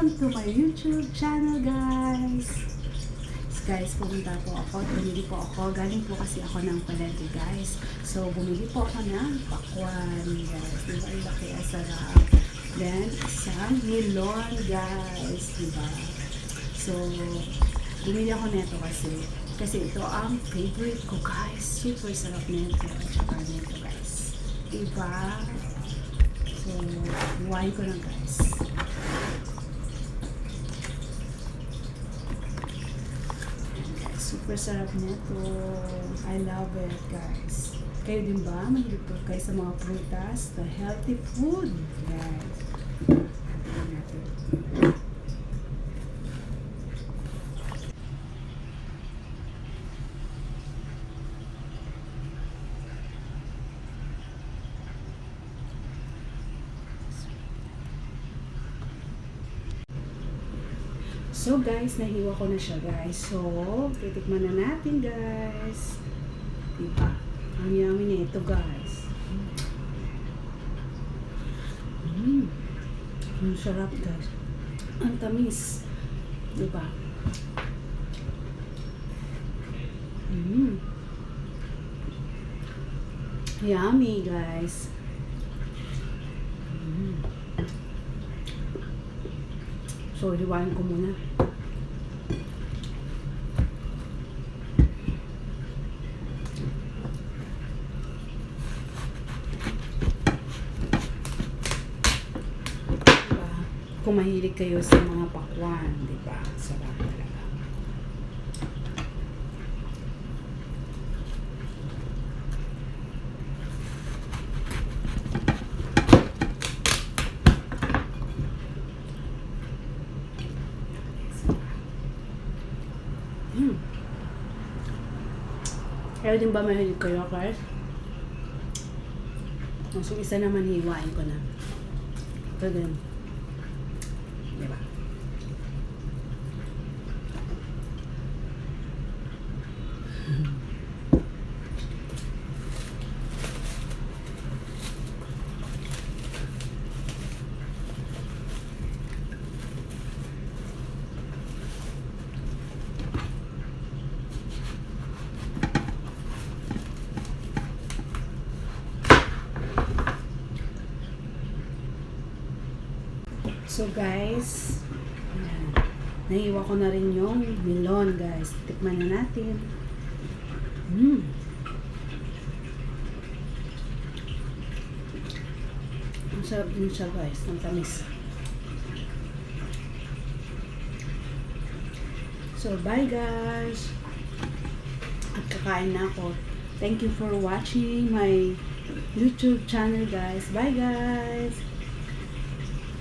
welcome to my YouTube channel, guys. Guys, pumunta po ako, bumili po ako. Galing po kasi ako ng palengke, guys. So, bumili po ako ng pakwan, guys. Diba? Ang laki, ang sarap. Then, isang melon, guys. Diba? So, bumili ako nito kasi ito ang favorite ko, guys. Super sarap nito. Tsaka nito, guys. Diba? So, iwain ko lang, guys. Super sarap nito. I love it, guys. Kayo din ba? Mahilig po kayo sa mga prutas, the healthy food, guys. Tignan natin. So guys, nahiwa ko na siya, guys. So, titikman na natin, guys. Diba? Ang yummy na ito, guys. Ang sarap, guys. Ang tamis. Diba? Yummy, guys. So, hiwain ko muna. Diba? Kung mahilig kayo sa mga pakwan, diba? Sarap talaga. Kaya din ba mahilig kayo, guys? So, isa naman hiwain ko na. Ito din. Diba? So guys, naiwa ko na rin yung melon, guys. Tikman na natin. Ang sarap din siya, guys. Ang tamis. So bye, guys. At kakain na ako. Thank you for watching my YouTube channel, guys. Bye, guys.